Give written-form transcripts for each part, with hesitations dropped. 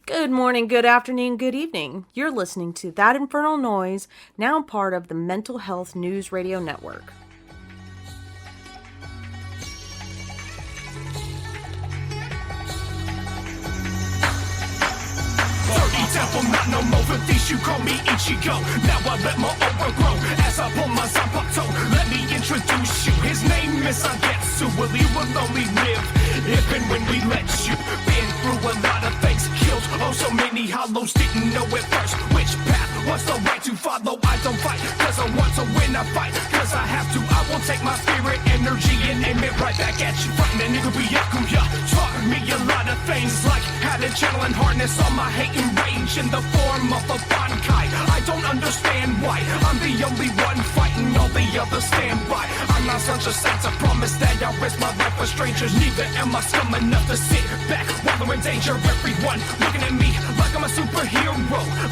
Good morning, good afternoon, good evening. You're listening to That Infernal Noise, now part of the Mental Health News Radio Network. Devil, not no more for these, you call me Ichigo. Now I let my aura grow as I pull my Zanpakuto. Let me introduce you, his name is Agetsu. Well, he will only live if and when we let you. Been through a lot of things, killed so many hollows, didn't know at first which path was the right to follow. I don't fight, cause I want to win, I fight, cause I have to. I will take my spirit energy and aim it right back at you. Fighting a nigga be Yakuya, taught me a lot of things, like how to channel and harness all my hate and rage in the form of a bankai. I don't understand why I'm the only one fighting, all the others stand by. I'm not such a saint, I promise that I'll risk my life for strangers. Neither am I scum enough to sit back while they're in danger. Everyone looking at me like I'm a superhero,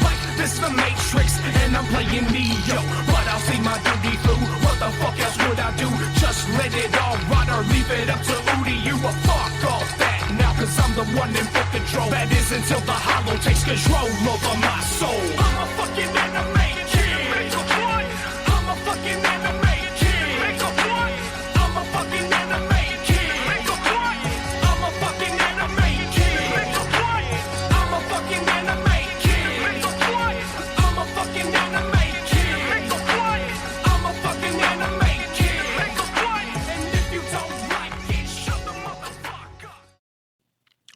like this is the Matrix and I'm playing Neo. But I'll see my duty through, what the fuck else would I do? Just let it all rot or leave it up to Udi. You a fuck all that now, cause I'm the one in full control. That is until the hollow takes control over my soul. I'm a fucking anime kid. Make a point. I'm a fucking anime kid. Make a point. I'm a fucking anime kid. Make a point. I'm a fucking anime kid. Make a point. I'm a fucking anime kid. Make a point. I'm a fucking anime kid. Make a point. I'm a fucking anime kid. Make a point. And if you don't like it, shut the motherfucker up.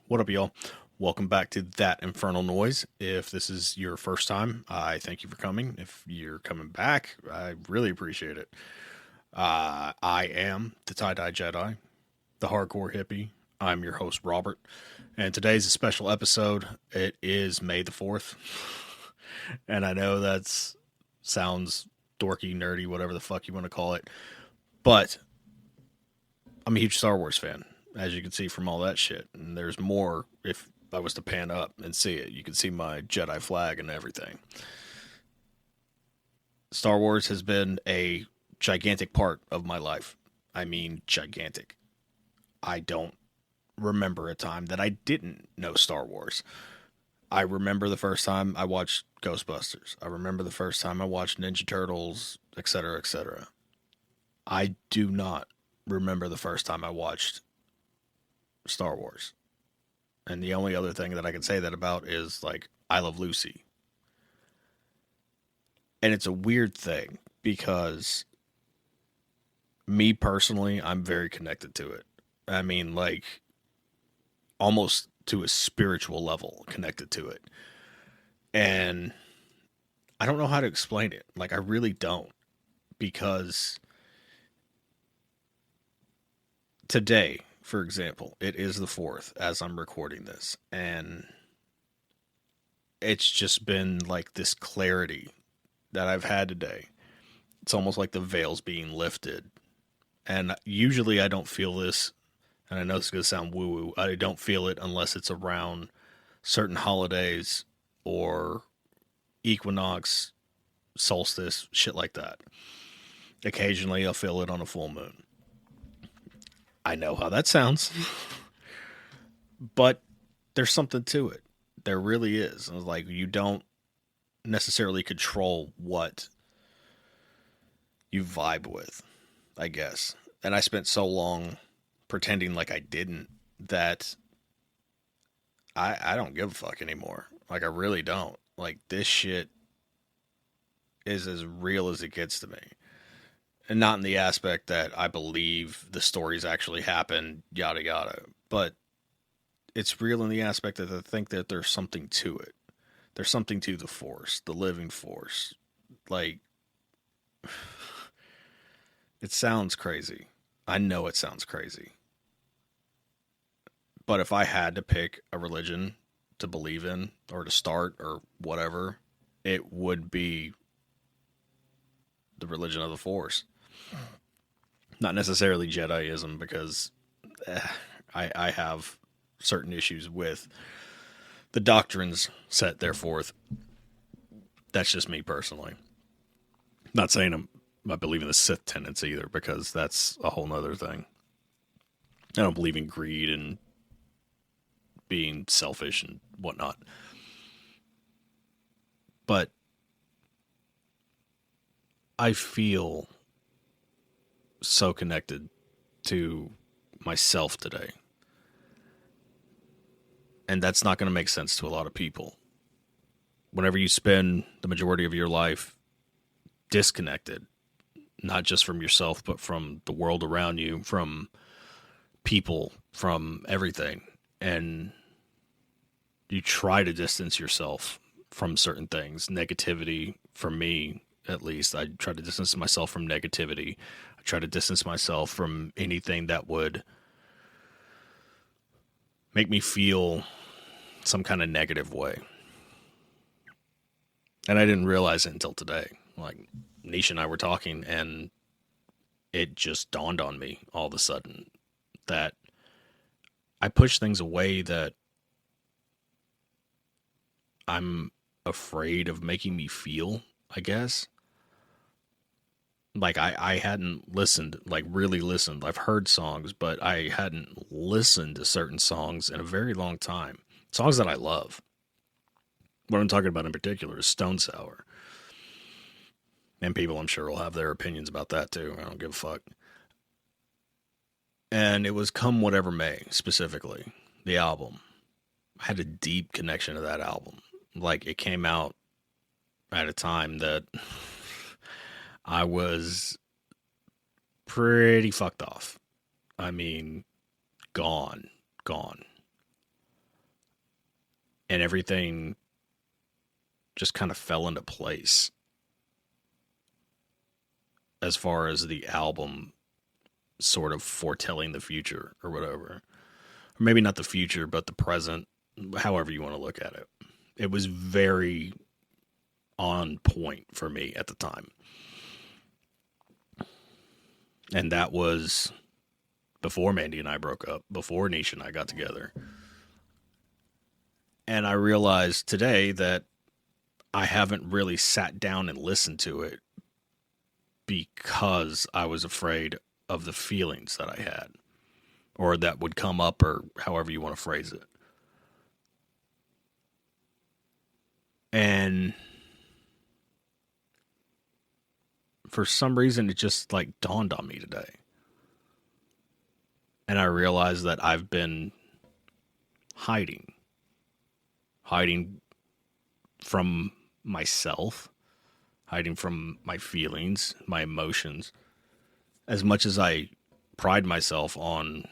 What up, y'all? Welcome back to That Infernal Noise. If this is your first time, I thank you for coming. If you're coming back, I really appreciate it. I am the Tie-Dye Jedi, the Hardcore Hippie. I'm your host, Robert. And today's a special episode. It is May the 4th. And I know that sounds dorky, nerdy, whatever the fuck you want to call it. But I'm a huge Star Wars fan, as you can see from all that shit. And there's more if I was to pan up and see it. You can see my Jedi flag and everything. Star Wars has been a gigantic part of my life. I mean, gigantic. I don't remember a time that I didn't know Star Wars. I remember the first time I watched Ghostbusters. I remember the first time I watched Ninja Turtles, etc., etc. I do not remember the first time I watched Star Wars. And the only other thing that I can say that about is, like, I Love Lucy. And it's a weird thing because me personally, I'm very connected to it. I mean, like, almost to a spiritual level connected to it. And I don't know how to explain it. Like, I really don't. Because today, for example, it is the 4th as I'm recording this, and it's just been like this clarity that I've had today. It's almost like the veil's being lifted, and usually I don't feel this, and I know this is going to sound woo-woo, I don't feel it unless it's around certain holidays or equinox, solstice, shit like that. Occasionally I'll feel it on a full moon. I know how that sounds, but there's something to it. There really is. Like, you don't necessarily control what you vibe with, I guess. And I spent so long pretending like I didn't that I don't give a fuck anymore. Like, I really don't. Like, this shit is as real as it gets to me. And not in the aspect that I believe the stories actually happen, yada yada. But it's real in the aspect that I think that there's something to it. There's something to the Force, the living Force. Like, it sounds crazy. I know it sounds crazy. But if I had to pick a religion to believe in, or to start, or whatever, it would be the religion of the Force. Not necessarily Jediism, because I have certain issues with the doctrines set thereforth. That's just me personally. Not saying I believe in the Sith tenets either, because that's a whole nother thing. I don't believe in greed and being selfish and whatnot. But I feel so connected to myself today. And that's not going to make sense to a lot of people. Whenever you spend the majority of your life disconnected, not just from yourself, but from the world around you, from people, from everything, and you try to distance yourself from certain things, negativity, for me at least, I try to distance myself from negativity. I try to distance myself from anything that would make me feel some kind of negative way. And I didn't realize it until today. Like, Nisha and I were talking, and it just dawned on me all of a sudden that I push things away that I'm afraid of making me feel, I guess. Like, I hadn't listened, like really listened. I've heard songs, but I hadn't listened to certain songs in a very long time. Songs that I love. What I'm talking about in particular is Stone Sour. And people, I'm sure, will have their opinions about that too. I don't give a fuck. And it was Come Whatever May, specifically, the album. I had a deep connection to that album. Like, it came out at a time that I was pretty fucked off. I mean, gone. And everything just kind of fell into place as far as the album sort of foretelling the future or whatever. Or maybe not the future, but the present, however you want to look at it. It was very on point for me at the time. And that was before Mandy and I broke up, before Nisha and I got together. And I realized today that I haven't really sat down and listened to it because I was afraid of the feelings that I had, or that would come up, or however you want to phrase it. And for some reason, it just like dawned on me today. And I realized that I've been hiding from myself, hiding from my feelings, my emotions. As much as I pride myself on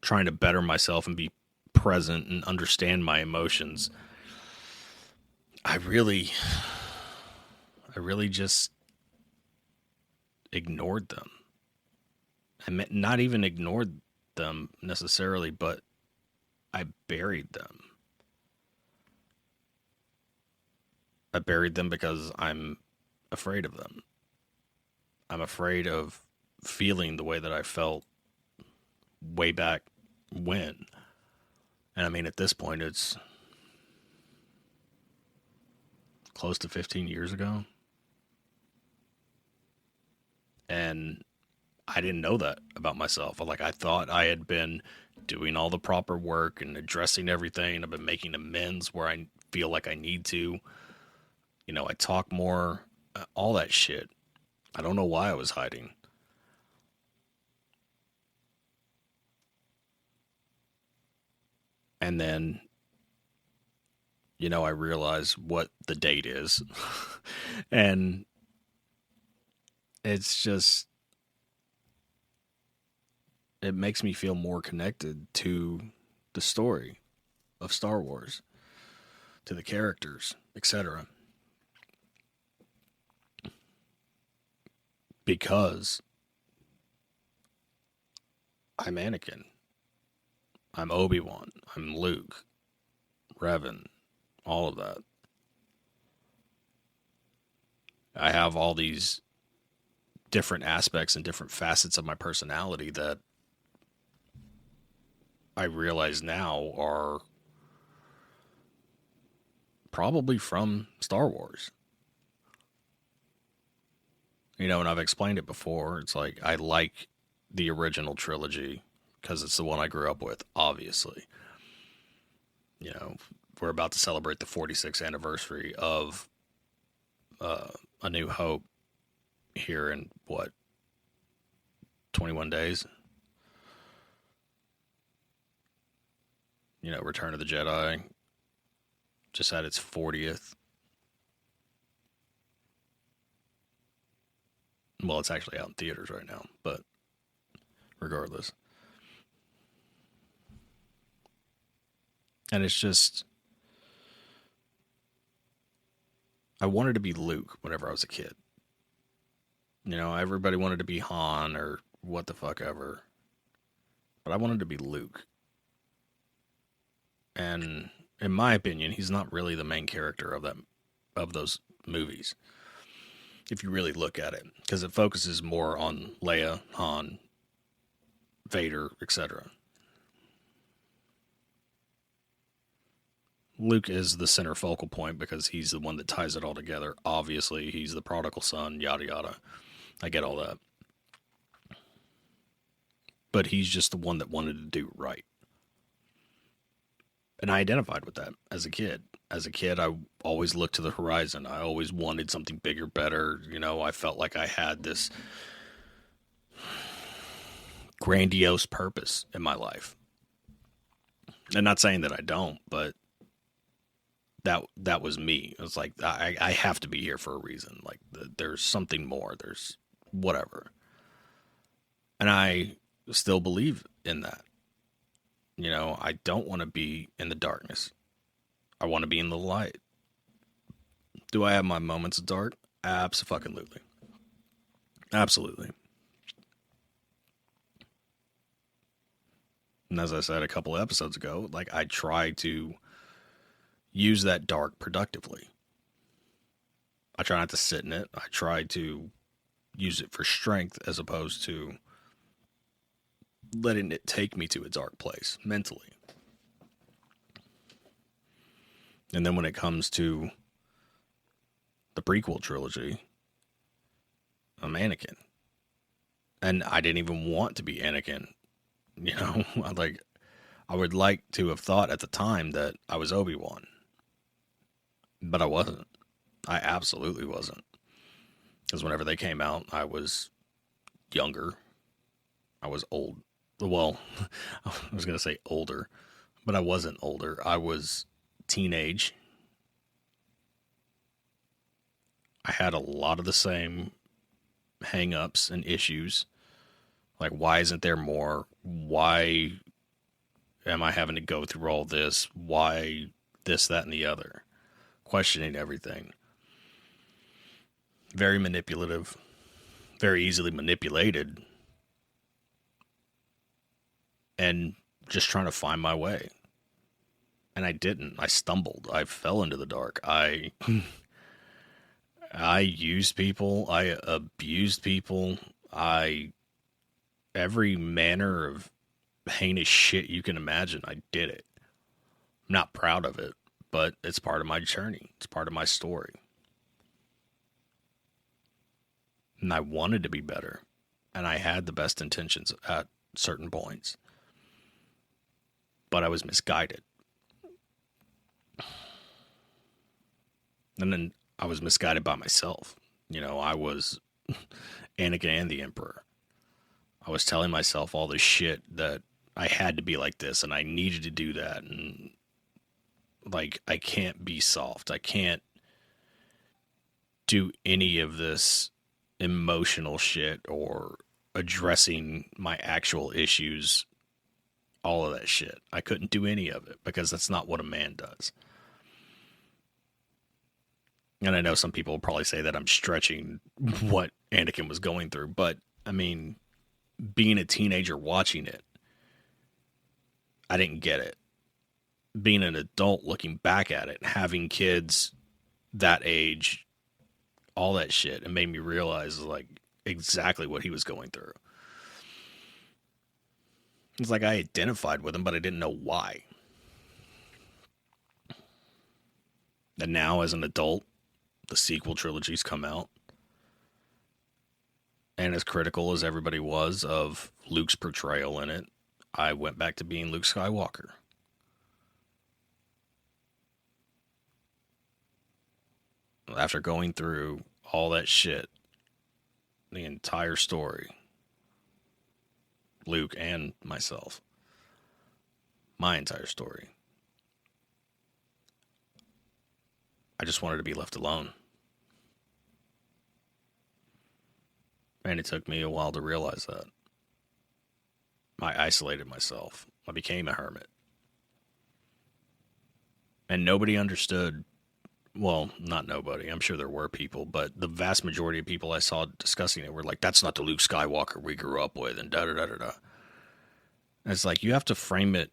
trying to better myself and be present and understand my emotions, I really just ignored them. I meant not even ignored them necessarily, but I buried them. I buried them because I'm afraid of them. I'm afraid of feeling the way that I felt way back when. And I mean, at this point, it's close to 15 years ago. And I didn't know that about myself. Like, I thought I had been doing all the proper work and addressing everything. I've been making amends where I feel like I need to. You know, I talk more, all that shit. I don't know why I was hiding. And then, you know, I realized what the date is. And it's just, it makes me feel more connected to the story of Star Wars, to the characters, etc. Because I'm Anakin, I'm Obi-Wan, I'm Luke, Revan, all of that. I have all these different aspects and different facets of my personality that I realize now are probably from Star Wars. You know, and I've explained it before. It's like, I like the original trilogy because it's the one I grew up with, obviously. You know, we're about to celebrate the 46th anniversary of A New Hope here in, 21 days? Return of the Jedi just had its 40th. Well, it's actually out in theaters right now, but regardless. And it's just, I wanted to be Luke whenever I was a kid. Everybody wanted to be Han or what the fuck ever. But I wanted to be Luke. And in my opinion, he's not really the main character of those movies, if you really look at it, because it focuses more on Leia, Han, Vader, etc. Luke is the center focal point because he's the one that ties it all together. Obviously, he's the prodigal son, yada yada. I get all that. But he's just the one that wanted to do right. And I identified with that as a kid. As a kid, I always looked to the horizon. I always wanted something bigger, better. I felt like I had this grandiose purpose in my life. And not saying that I don't, but that was me. It was like, I have to be here for a reason. Like, there's something more. There's whatever. And I still believe in that. I don't want to be in the darkness. I want to be in the light. Do I have my moments of dark? Abso-fucking-lutely. Absolutely. And as I said a couple of episodes ago, like, I try to use that dark productively. I try not to sit in it. I try to use it for strength as opposed to letting it take me to a dark place mentally. And then when it comes to the prequel trilogy, I'm Anakin. And I didn't even want to be Anakin. I would like to have thought at the time that I was Obi-Wan. But I wasn't. I absolutely wasn't. Because whenever they came out, I was younger. I was old. Well, I was going to say older, but I wasn't older. I was teenage. I had a lot of the same hang-ups and issues. Like, why isn't there more? Why am I having to go through all this? Why this, that, and the other? Questioning everything. Very manipulative. Very easily manipulated. And just trying to find my way. And I didn't. I stumbled. I fell into the dark. I used people. I abused people. Every manner of heinous shit you can imagine, I did it. I'm not proud of it, but it's part of my journey. It's part of my story. And I wanted to be better. And I had the best intentions at certain points. But I was misguided. And then I was misguided by myself. I was Anakin and the Emperor. I was telling myself all this shit that I had to be like this and I needed to do that. And, like, I can't be soft. I can't do any of this emotional shit or addressing my actual issues. All of that shit. I couldn't do any of it because that's not what a man does. And I know some people will probably say that I'm stretching what Anakin was going through, but I mean, being a teenager watching it, I didn't get it. Being an adult looking back at it, having kids that age, all that shit, it made me realize like exactly what he was going through. It's like I identified with him, but I didn't know why. And now as an adult, the sequel trilogies come out. And as critical as everybody was of Luke's portrayal in it, I went back to being Luke Skywalker. after going through all that shit, the entire story, Luke and myself, my entire story, I just wanted to be left alone. And it took me a while to realize that. I isolated myself. I became a hermit. And nobody understood. Well, not nobody. I'm sure there were people, but the vast majority of people I saw discussing it were like, that's not the Luke Skywalker we grew up with, and da-da-da-da-da. And it's like, you have to frame it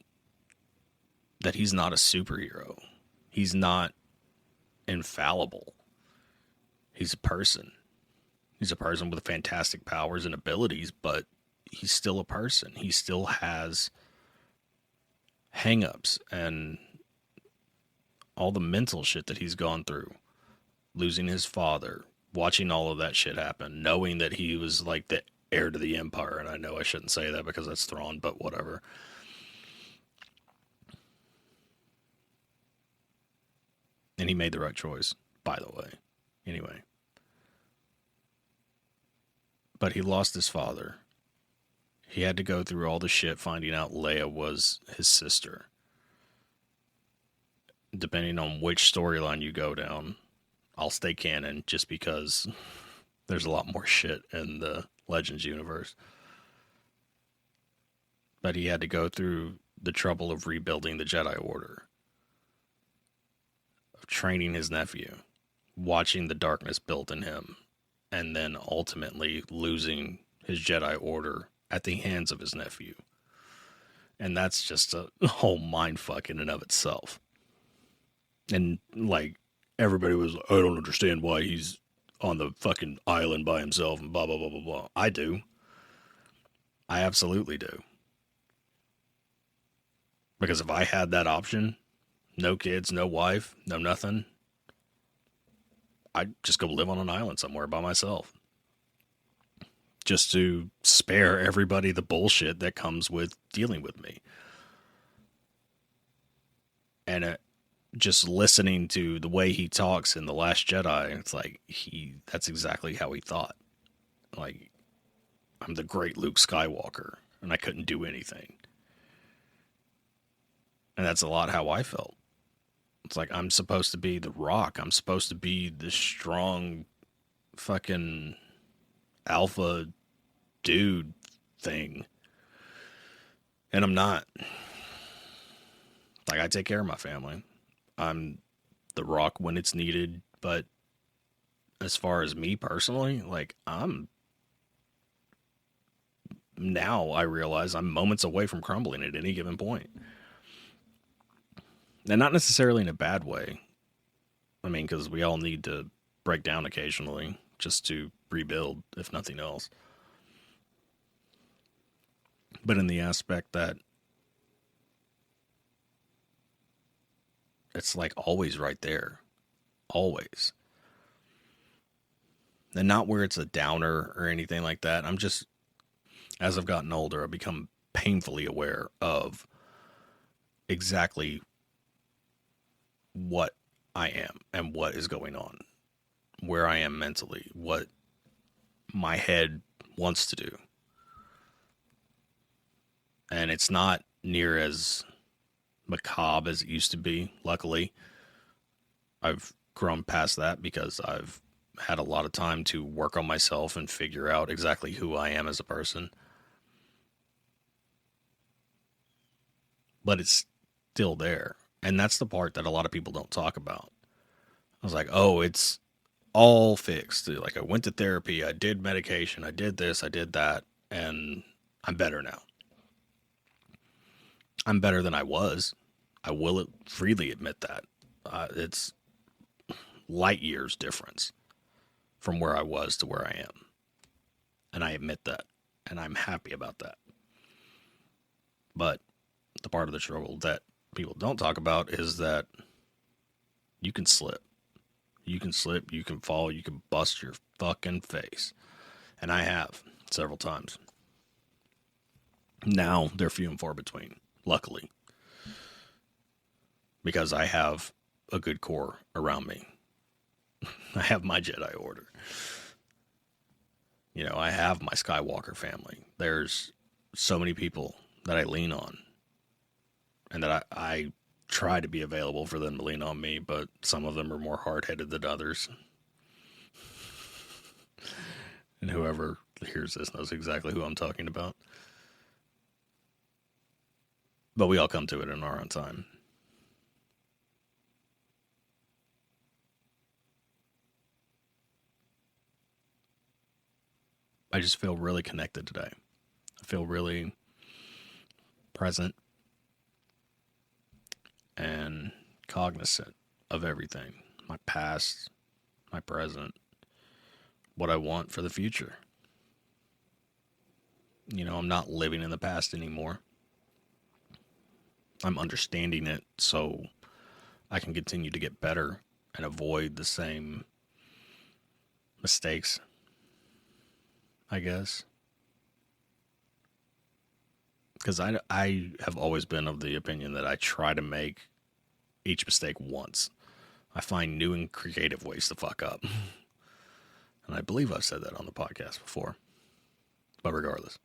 that he's not a superhero. He's not infallible. He's a person. He's a person with fantastic powers and abilities, but he's still a person. He still has hang-ups and all the mental shit that he's gone through. Losing his father, watching all of that shit happen, knowing that he was like the heir to the Empire. And I know I shouldn't say that because that's Thrawn, but whatever. And he made the right choice, by the way. Anyway. But he lost his father. He had to go through all the shit finding out Leia was his sister. Depending on which storyline you go down, I'll stay canon just because there's a lot more shit in the Legends universe. But he had to go through the trouble of rebuilding the Jedi Order, of training his nephew, watching the darkness built in him, and then ultimately losing his Jedi Order at the hands of his nephew. And that's just a whole mindfuck in and of itself. And, like, everybody was, I don't understand why he's on the fucking island by himself and blah, blah, blah, blah, blah. I do. I absolutely do. Because if I had that option, no kids, no wife, no nothing, I'd just go live on an island somewhere by myself. Just to spare everybody the bullshit that comes with dealing with me. And just listening to the way he talks in The Last Jedi, it's like that's exactly how he thought. Like, I'm the great Luke Skywalker, and I couldn't do anything. And that's a lot how I felt. It's like, I'm supposed to be the Rock. I'm supposed to be this strong fucking alpha dude thing. And I'm not. Like, I take care of my family. I'm the Rock when it's needed, but as far as me personally, like, now I realize I'm moments away from crumbling at any given point. And not necessarily in a bad way. I mean, because we all need to break down occasionally just to rebuild, if nothing else. But in the aspect that it's like always right there. Always. And not where it's a downer or anything like that. I'm just, as I've gotten older, I've become painfully aware of exactly what I am and what is going on. Where I am mentally. What my head wants to do. And it's not near as macabre as it used to be. Luckily, I've grown past that because I've had a lot of time to work on myself and figure out exactly who I am as a person. But it's still there. And that's the part that a lot of people don't talk about. I was like, oh, it's all fixed. Like, I went to therapy, I did medication, I did this, I did that, and I'm better now. I'm better than I was. I will freely admit that. It's light years difference from where I was to where I am. And I admit that. And I'm happy about that. But the part of the trouble that people don't talk about is that you can slip. You can slip, you can fall, you can bust your fucking face. And I have several times. Now they're few and far between. Luckily, because I have a good core around me. I have my Jedi Order. You know, I have my Skywalker family. There's so many people that I lean on, and that I try to be available for them to lean on me, but some of them are more hard-headed than others. And whoever hears this knows exactly who I'm talking about. But we all come to it in our own time. I just feel really connected today. I feel really present and cognizant of everything. My past, my present, what I want for the future. You know, I'm not living in the past anymore. I'm understanding it so I can continue to get better and avoid the same mistakes, I guess. Because I have always been of the opinion that I try to make each mistake once. I find new and creative ways to fuck up. And I believe I've said that on the podcast before. But regardless.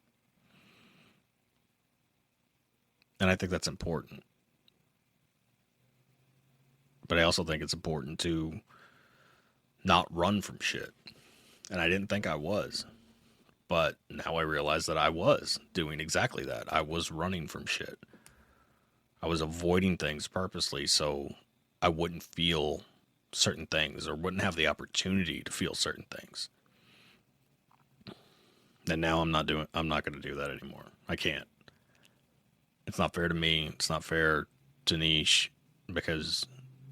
And I think that's important. But I also think it's important to not run from shit. And I didn't think I was. But now I realize that I was doing exactly that. I was running from shit. I was avoiding things purposely so I wouldn't feel certain things or wouldn't have the opportunity to feel certain things. And now I'm not going to do that anymore. I can't. It's not fair to me. It's not fair to Niche, because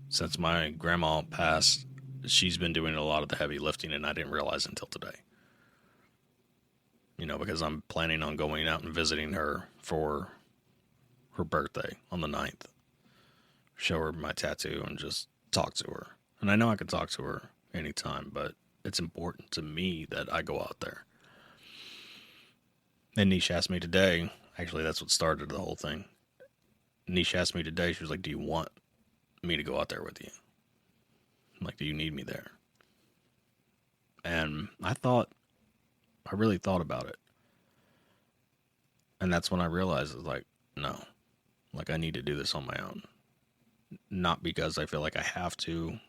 since my grandma passed, she's been doing a lot of the heavy lifting, and I didn't realize until today. You know, because I'm planning on going out and visiting her for her birthday on the 9th. Show her my tattoo and just talk to her. And I know I can talk to her anytime, but it's important to me that I go out there. And Niche asked me today, actually that's what started the whole thing. Niche asked me today, she was like, do you want me to go out there with you? I'm like, do you need me there? And I really thought about it. And that's when I realized, like, no. Like, I need to do this on my own. Not because I feel like I have to,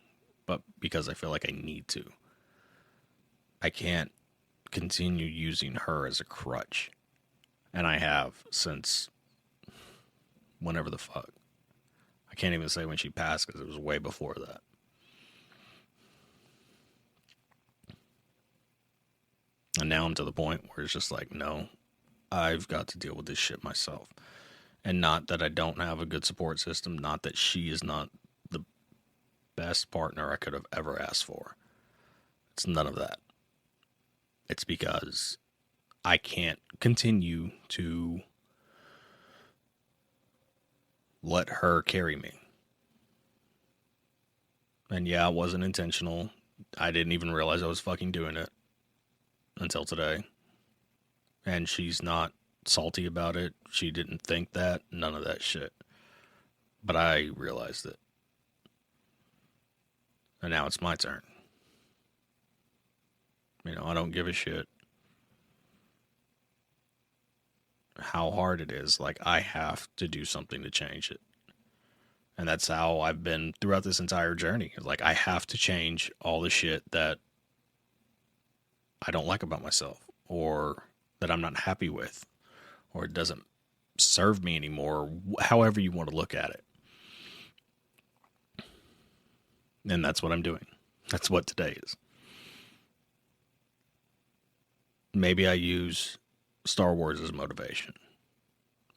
but because I feel like I need to. I can't continue using her as a crutch. And I have since whenever the fuck. I can't even say when she passed because it was way before that. And now I'm to the point where it's just like, no, I've got to deal with this shit myself. And not that I don't have a good support system, not that she is not the best partner I could have ever asked for. It's none of that. It's because I can't continue to let her carry me. And yeah, it wasn't intentional. I didn't even realize I was fucking doing it until today. And she's not salty about it. She didn't think that. None of that shit. But I realized it. And now it's my turn. You know, I don't give a shit how hard it is. Like, I have to do something to change it. And that's how I've been throughout this entire journey. Like, I have to change all the shit that I don't like about myself, or that I'm not happy with, or it doesn't serve me anymore, however you want to look at it. And that's what I'm doing. That's what today is. Maybe I use Star Wars as motivation,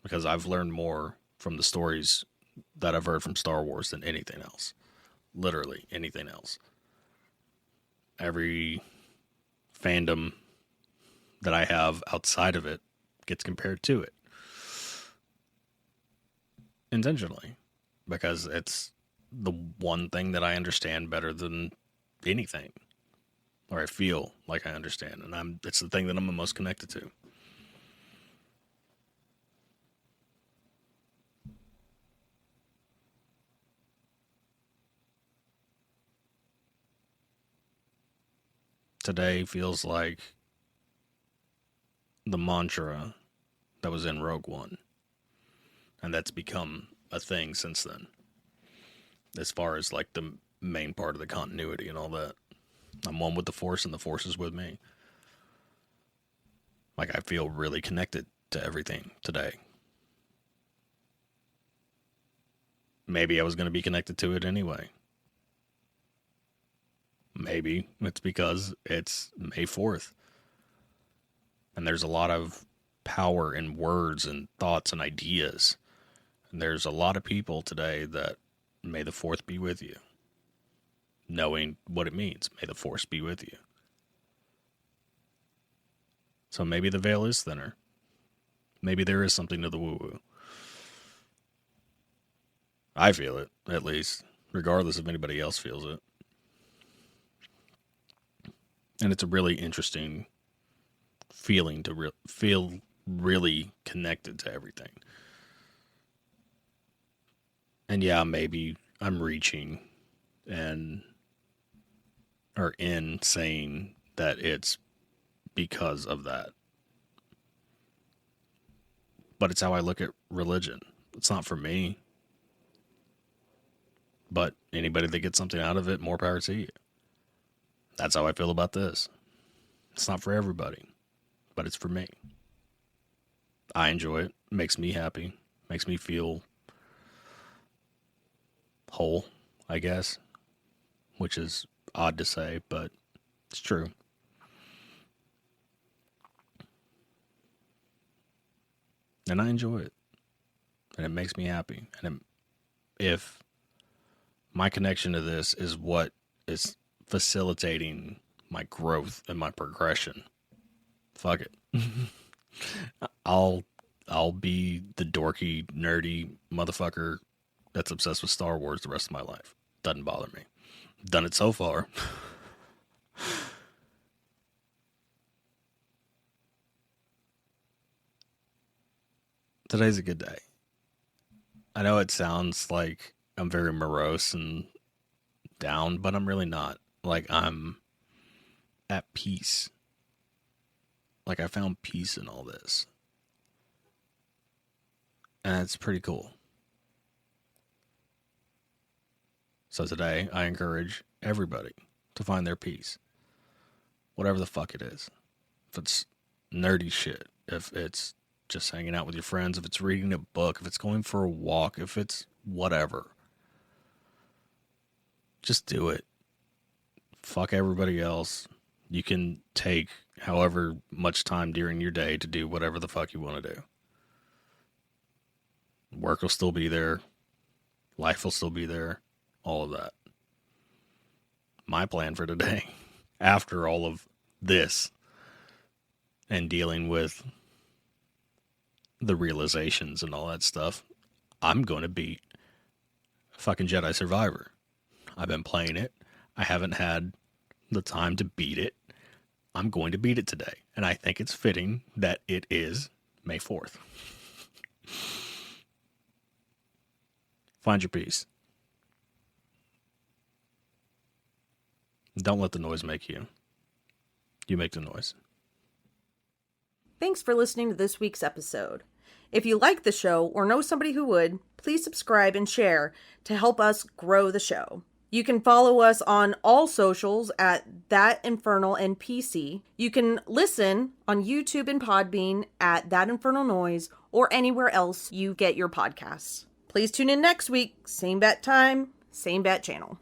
because I've learned more from the stories that I've heard from Star Wars than anything else. Literally anything else. Every fandom that I have outside of it gets compared to it. Intentionally. Because it's the one thing that I understand better than anything. Or I feel like I understand. And it's the thing that I'm the most connected to. today feels like the mantra that was in Rogue One. And that's become a thing since then. As far as like the main part of the continuity and all that. I'm one with the Force and the Force is with me. Like I feel really connected to everything today. Maybe I was going to be connected to it anyway. Maybe it's because it's May 4th. And there's a lot of power in words and thoughts and ideas. And there's a lot of people today that may the 4th be with you. Knowing what it means. May the Force be with you. So maybe the veil is thinner. Maybe there is something to the woo-woo. I feel it, at least, regardless if anybody else feels it. And it's a really interesting feeling to feel really connected to everything. And yeah, maybe I'm reaching or in saying that it's because of that. But it's how I look at religion. It's not for me. But anybody that gets something out of it, more power to you. That's how I feel about this. It's not for everybody, but it's for me. I enjoy it. Makes me happy. Makes me feel whole, I guess. Which is odd to say, but it's true. And I enjoy it. And it makes me happy. And if my connection to this is what is facilitating my growth and my progression, fuck it. I'll be the dorky, nerdy motherfucker that's obsessed with Star Wars the rest of my life. Doesn't bother me. Done it so far. Today's a good day. I know it sounds like I'm very morose and down, but I'm really not. Like, I'm at peace. Like, I found peace in all this. And it's pretty cool. So today, I encourage everybody to find their peace. Whatever the fuck it is. If it's nerdy shit, if it's just hanging out with your friends, if it's reading a book, if it's going for a walk, if it's whatever. Just do it. Fuck everybody else. You can take however much time during your day to do whatever the fuck you want to do. Work will still be there. Life will still be there. All of that. My plan for today, after all of this, and dealing with the realizations and all that stuff, I'm going to beat fucking Jedi Survivor. I've been playing it. I haven't had the time to beat it. I'm going to beat it today. And I think it's fitting that it is May 4th. Find your peace. Don't let the noise make you. You make the noise. Thanks for listening to this week's episode. If you like the show or know somebody who would, please subscribe and share to help us grow the show. You can follow us on all socials at thatinfernalnpc. You can listen on YouTube and Podbean at That Infernal Noise or anywhere else you get your podcasts. Please tune in next week. Same bat time, same bat channel.